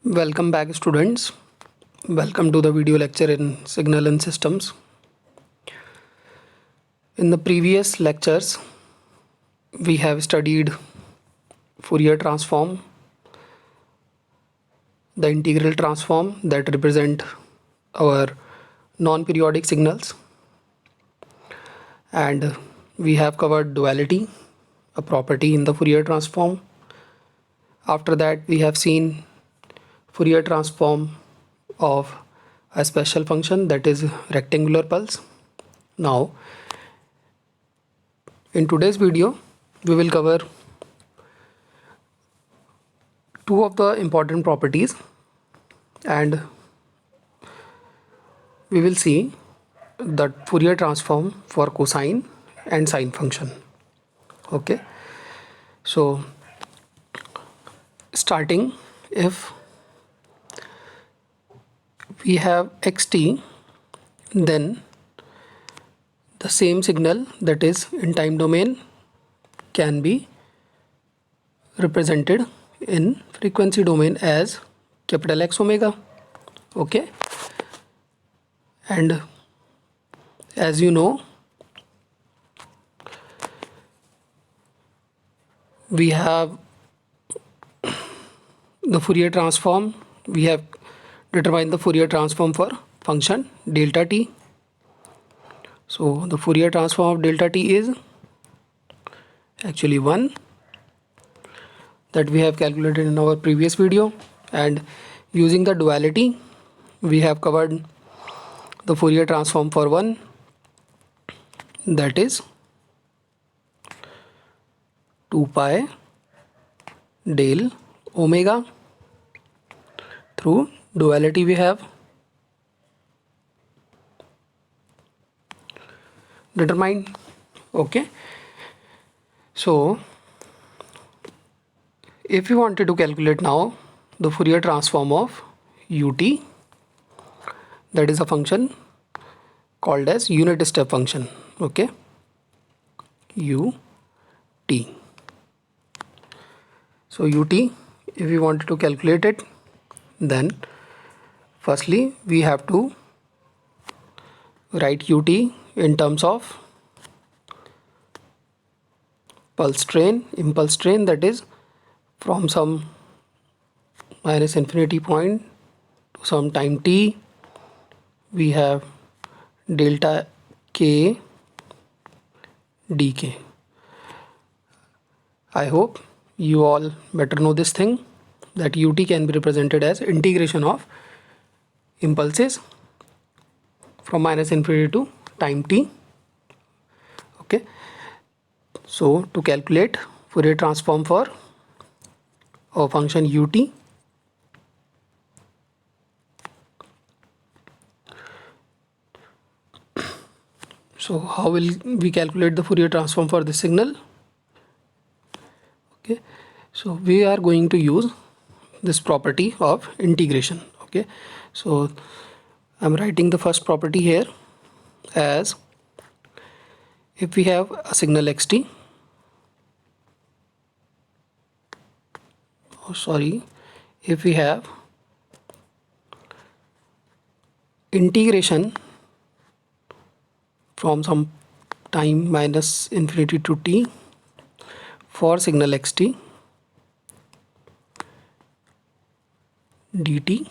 Welcome back, students. Welcome to the video lecture in Signal and Systems. In the previous lectures, we have studied Fourier transform, the integral transform that represent our non-periodic signals, and we have covered duality, a property in the Fourier transform. After that, we have seen Fourier transform of a special function, that is rectangular pulse. Now, in today's video, we will cover two of the important properties, and we will see the Fourier transform for cosine and sine function. Okay, so starting, if we have xt, then the same signal that is in time domain can be represented in frequency domain as capital X omega. Okay, and as you know, we have the Fourier transform. We have determined the Fourier transform for function delta t. So the Fourier transform of delta t is actually 1, that we have calculated in our previous video, and using the duality we have covered the Fourier transform for 1, that is 2 pi del omega. Through duality we have determined. Okay, so if you wanted to calculate now the Fourier transform of ut, that is a function called as unit step function. Okay, ut. So ut, if we wanted to calculate it, then firstly we have to write ut in terms of pulse train, impulse train, that is from some minus infinity point to some time t, we have delta k dk. I hope you all better know this thing, that ut can be represented as integration of impulses from minus infinity to time t. Okay, so to calculate Fourier transform for a function ut, so how will we calculate the Fourier transform for this signal? Okay, so we are going to use this property of integration. Okay, so I'm writing the first property here as, if we have a signal xt, if we have integration from some time minus infinity to t for signal xt dt,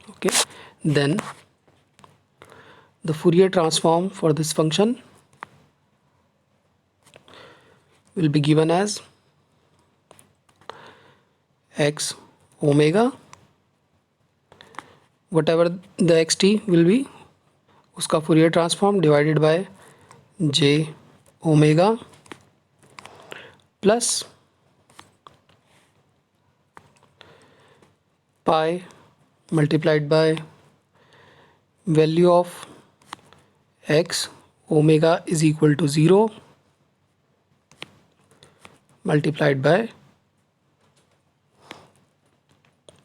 okay, then the Fourier transform for this function will be given as x omega, whatever the xt will be, uska Fourier transform divided by j omega plus pi multiplied by value of x omega is equal to 0 multiplied by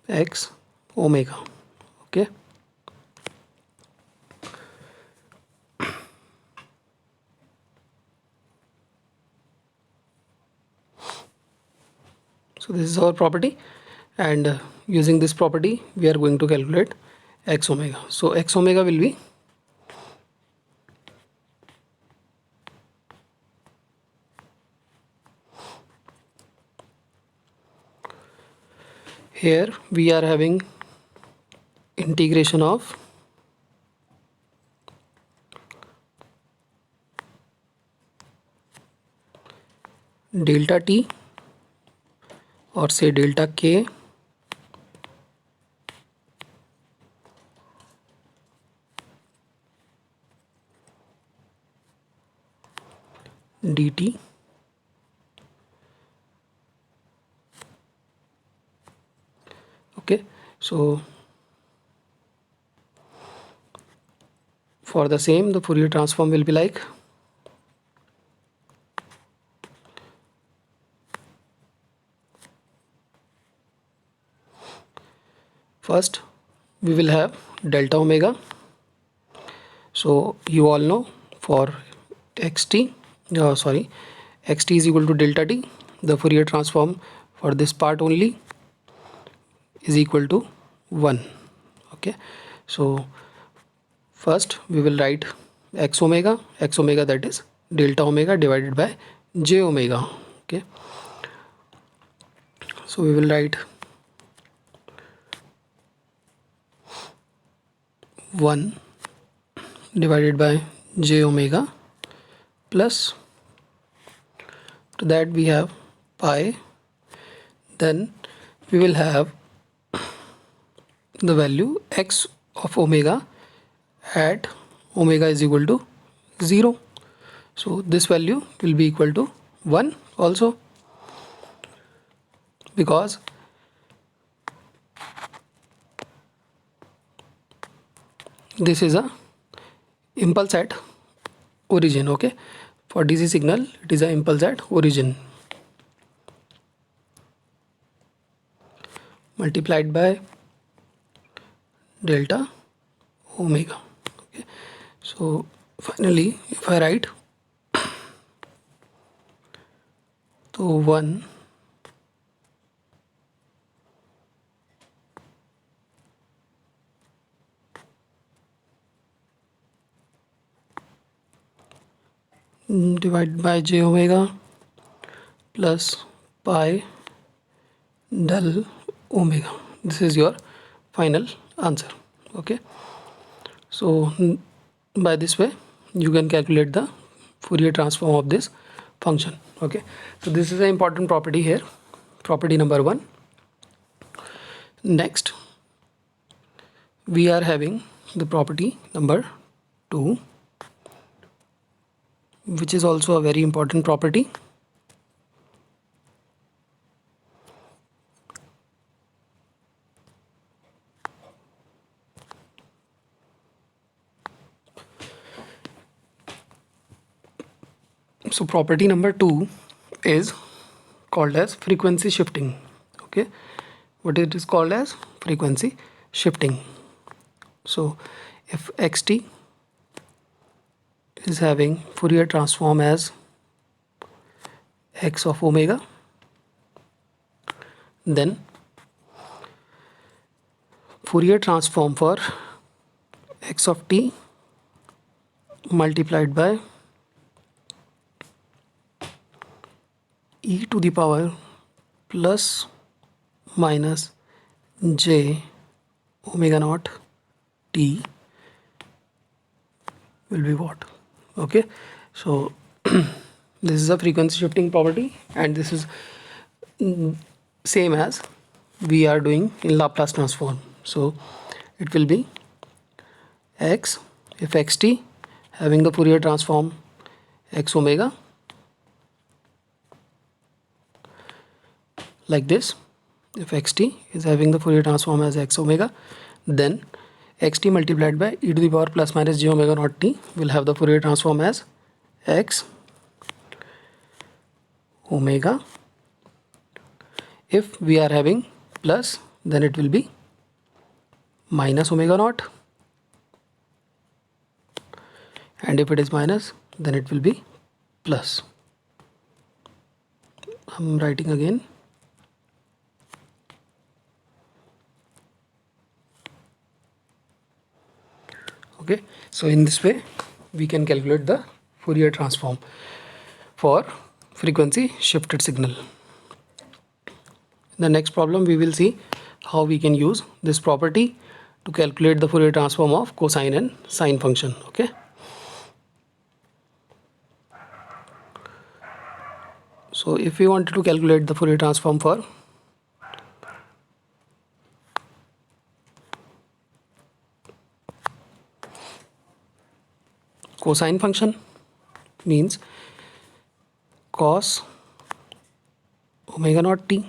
x omega. Okay, so this is our property. and using this property we are going to calculate x omega. So x omega will be here we are having integration of delta t or say delta k dt okay. So for the same, the Fourier transform will be like first we will have delta omega. So you all know for xt xt is equal to delta t, the Fourier transform for this part only is equal to 1. Okay, so first we will write x omega that is delta omega divided by j omega. Okay, so we will write 1 divided by j omega plus to that we have pi, then we will have the value x of omega at omega is equal to 0. So this value will be equal to 1 also, because this is a impulse at origin. Okay, for DC signal it is a impulse at origin multiplied by delta omega. Okay, so finally if I write so 1 divided by j omega plus pi del omega, this is your final answer. Okay, so by this way you can calculate the Fourier transform of this function. Okay, so this is an important property here, property number 1. Next we are having the property number 2, which is also a very important property. So property number 2 is called as frequency shifting. Okay, what it is called as frequency shifting. So if xt is having Fourier transform as x of omega, then Fourier transform for x of t multiplied by e to the power plus minus j omega naught t will be what? Okay, so this is a frequency shifting property, and this is same as we are doing in Laplace transform. So it will be x if xt having the Fourier transform x omega like this. If xt is having the Fourier transform as x omega, then xt multiplied by e to the power plus minus j omega naught t will have the Fourier transform as x omega. If we are having plus, then it will be minus omega naught, and if it is minus, then it will be plus. I'm writing again Okay, so in this way we can calculate the Fourier transform for frequency shifted signal. In the next problem we will see how we can use this property to calculate the Fourier transform of cosine and sine function. Okay, so if we wanted to calculate the Fourier transform for cosine function, means cos omega naught t.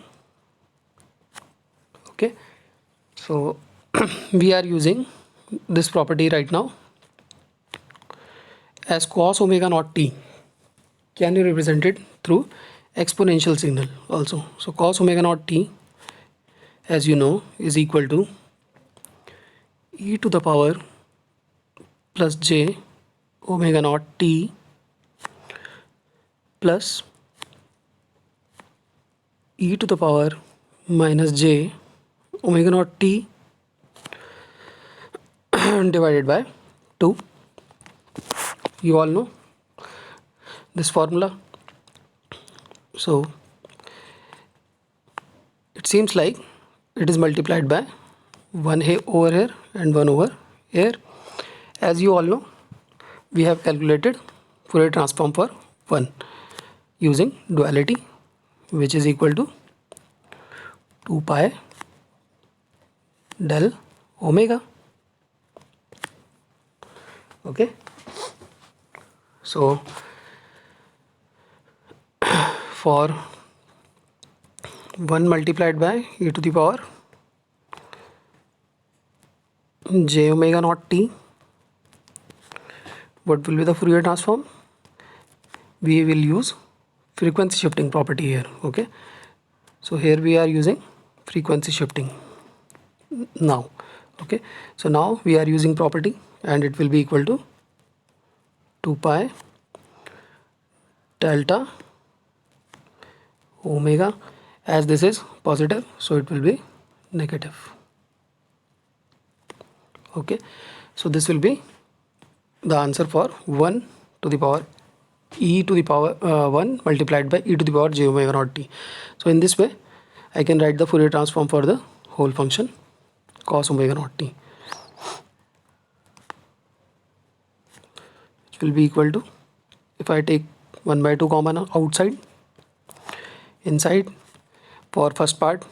Okay, so we are using this property right now. As cos omega naught t can be represented through exponential signal also. So cos omega naught t, as you know, is equal to e to the power plus j omega naught t plus e to the power minus j omega naught t divided by 2. You all know this formula. So it seems like it is multiplied by 1 here over here and 1 over here. As you all know, we have calculated Fourier transform for 1 using duality, which is equal to 2 pi del omega. Okay, so for 1 multiplied by e to the power j omega naught t, what will be the Fourier transform? We will use frequency shifting property here. Okay, so here we are using frequency shifting now. Okay, so now we are using property and it will be equal to 2 pi delta omega. As this is positive, so it will be negative. Okay, so this will be the answer for 1 to the power e to the power 1 multiplied by e to the power j omega naught t. So in this way I can write the Fourier transform for the whole function cos omega naught t, which will be equal to, if I take 1 by 2 common outside, inside, for first part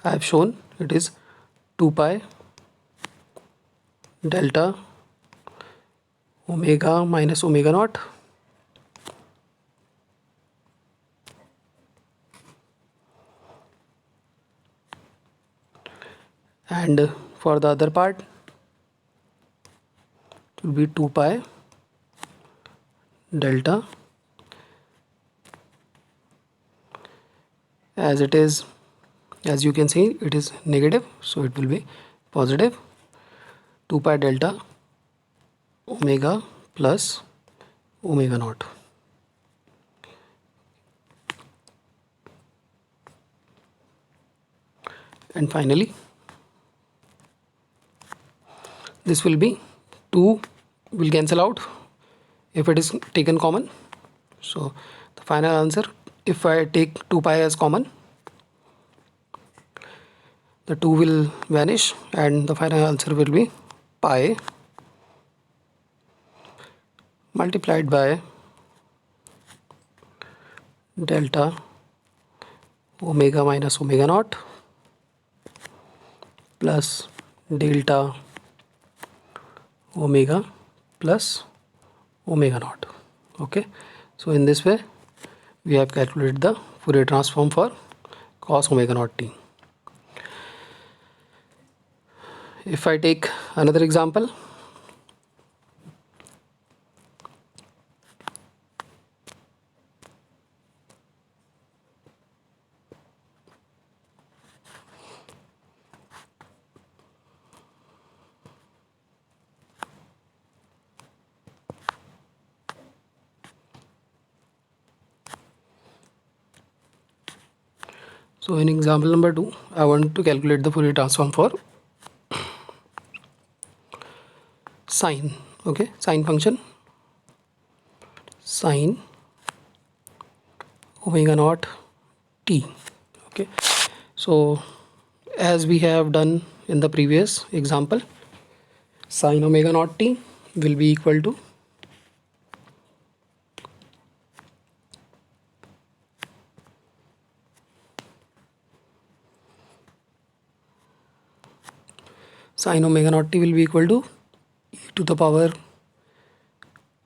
I have shown it is 2 pi delta omega minus omega naught and for the other part it will be 2 pi delta, as it is, as you can see it is negative, so it will be positive, 2 pi delta omega plus omega naught. And finally this will be 2 will cancel out if it is taken common. So the final answer, if I take 2 pi as common, the 2 will vanish and the final answer will be pi multiplied by delta omega minus omega naught plus delta omega plus omega naught. Okay, so in this way we have calculated the Fourier transform for cos omega naught t. If I take another example, so in example number 2, I want to calculate the Fourier transform for sine. Okay, sine function, sine omega naught t. Okay, so as we have done in the previous example, sine omega naught t will be equal to sine omega naught t will be equal to e to the power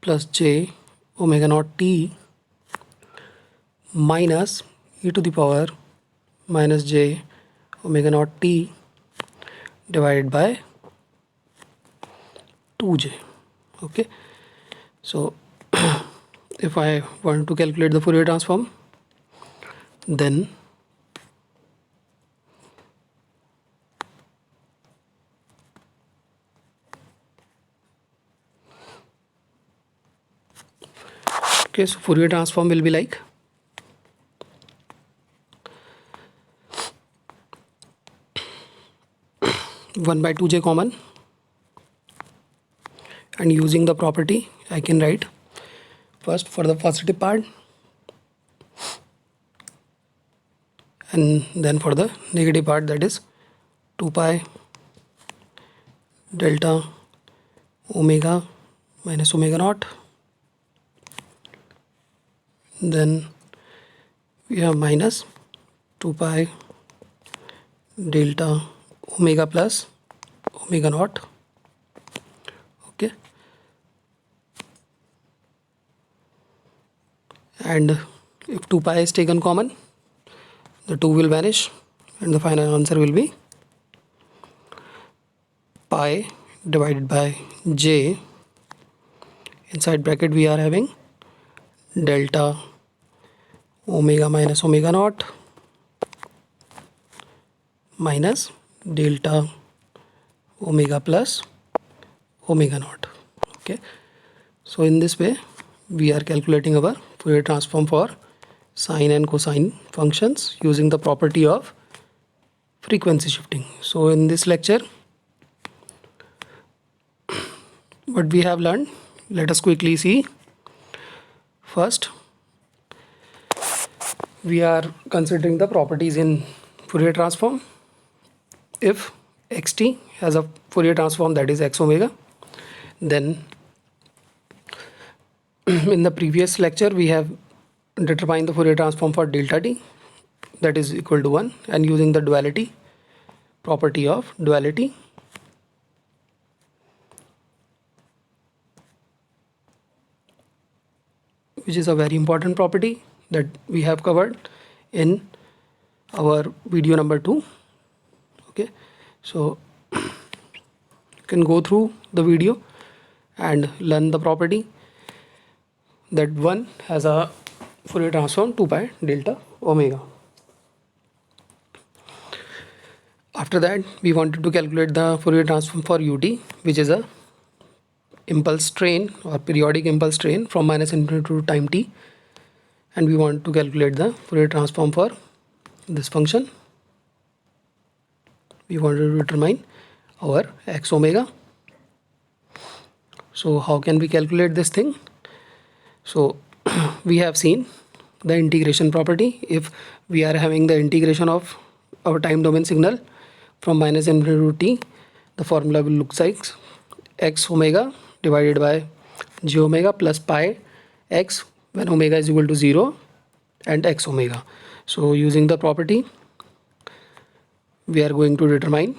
plus j omega naught t minus e to the power minus j omega naught t divided by 2j. Okay, so if I want to calculate the Fourier transform, then okay, so Fourier transform will be like one by 2j common, and using the property I can write first for the positive part and then for the negative part, that is 2 pi delta omega minus omega naught. Then we have minus 2 pi delta omega plus omega naught. Okay, and if 2 pi is taken common, the 2 will vanish and the final answer will be pi divided by j. Inside bracket we are having delta omega minus omega naught minus delta omega plus omega naught. Okay, so in this way we are calculating our Fourier transform for sine and cosine functions using the property of frequency shifting. So in this lecture, what we have learned, let us quickly see. First, we are considering the properties in Fourier transform. If xt has a Fourier transform that is x omega, then in the previous lecture we have determined the Fourier transform for delta t, that is equal to 1, and using the duality property of duality, which is a very important property that we have covered in our video number 2. Okay, so you can go through the video and learn the property that 1 has a Fourier transform 2 pi delta omega. After that, we wanted to calculate the Fourier transform for ut, which is a impulse train or periodic impulse train from minus infinity to time t, and we want to calculate the Fourier transform for this function. We want to determine our x omega. So how can we calculate this thing? So we have seen the integration property. If we are having the integration of our time domain signal from minus infinity to t, the formula will look like x omega divided by j omega plus pi x when omega is equal to 0 and x omega. So using the property, we are going to determine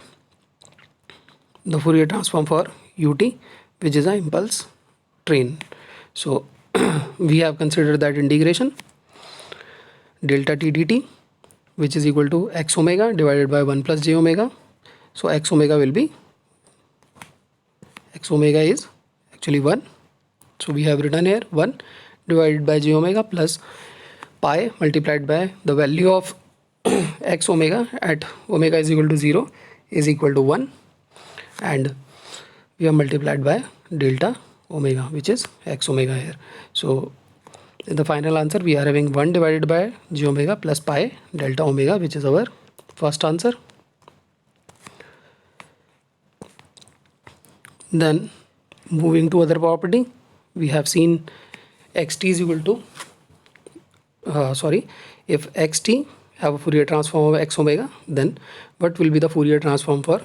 the Fourier transform for ut, which is an impulse train. So we have considered that integration delta t dt, which is equal to x omega divided by 1 plus j omega. So x omega will be, x omega is actually 1. So we have written here 1 divided by j omega plus pi multiplied by the value of x omega at omega is equal to 0 is equal to 1, and we have multiplied by delta omega, which is x omega here. So in the final answer we are having 1 divided by j omega plus pi delta omega, which is our first answer. Then moving to other property, we have seen xt is equal to if xt have a Fourier transform of x omega, then what will be the Fourier transform for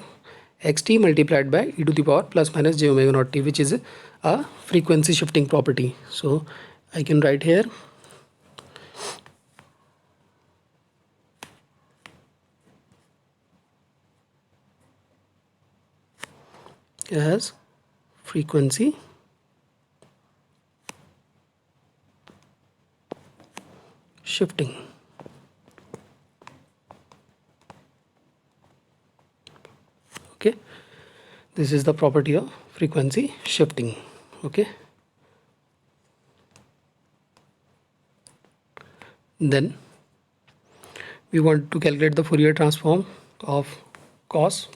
xt multiplied by e to the power plus minus j omega naught t, which is a frequency shifting property. So I can write here as frequency shifting. Okay, this is the property of frequency shifting. Okay, then we want to calculate the Fourier transform of cos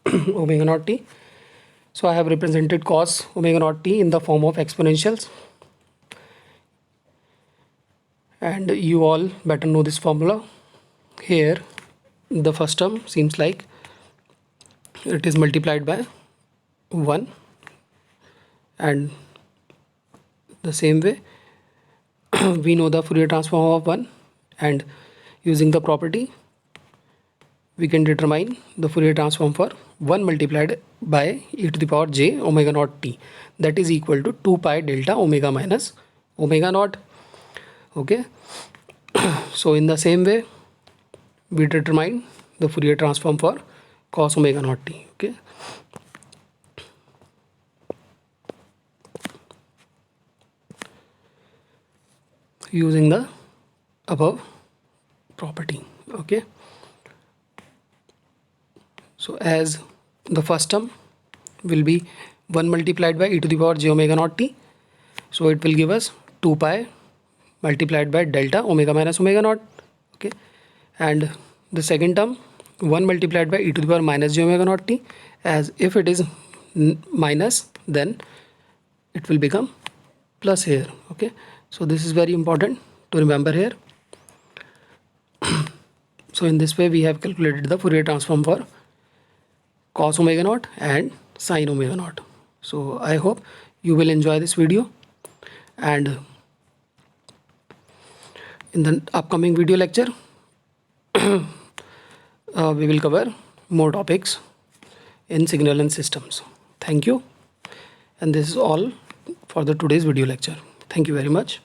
omega naught t. So I have represented cos omega naught t in the form of exponentials, and you all better know this formula. Here the first term seems like it is multiplied by 1, and the same way we know the Fourier transform of 1, and using the property we can determine the Fourier transform for 1 multiplied by e to the power j omega naught t, that is equal to 2 pi delta omega minus omega naught. Okay, so in the same way we determine the Fourier transform for cos omega naught t. Okay, using the above property. Okay, so as the first term will be 1 multiplied by e to the power j omega naught t, so it will give us 2 pi multiplied by delta omega minus omega naught. Okay, and the second term 1 multiplied by e to the power minus j omega naught t, as if it is minus then it will become plus here. Okay, so this is very important to remember here. So in this way we have calculated the Fourier transform for cos omega naught and sin omega naught. So I hope you will enjoy this video, and in the upcoming video lecture we will cover more topics in signal and systems. Thank you, and this is all for the today's video lecture. Thank you very much.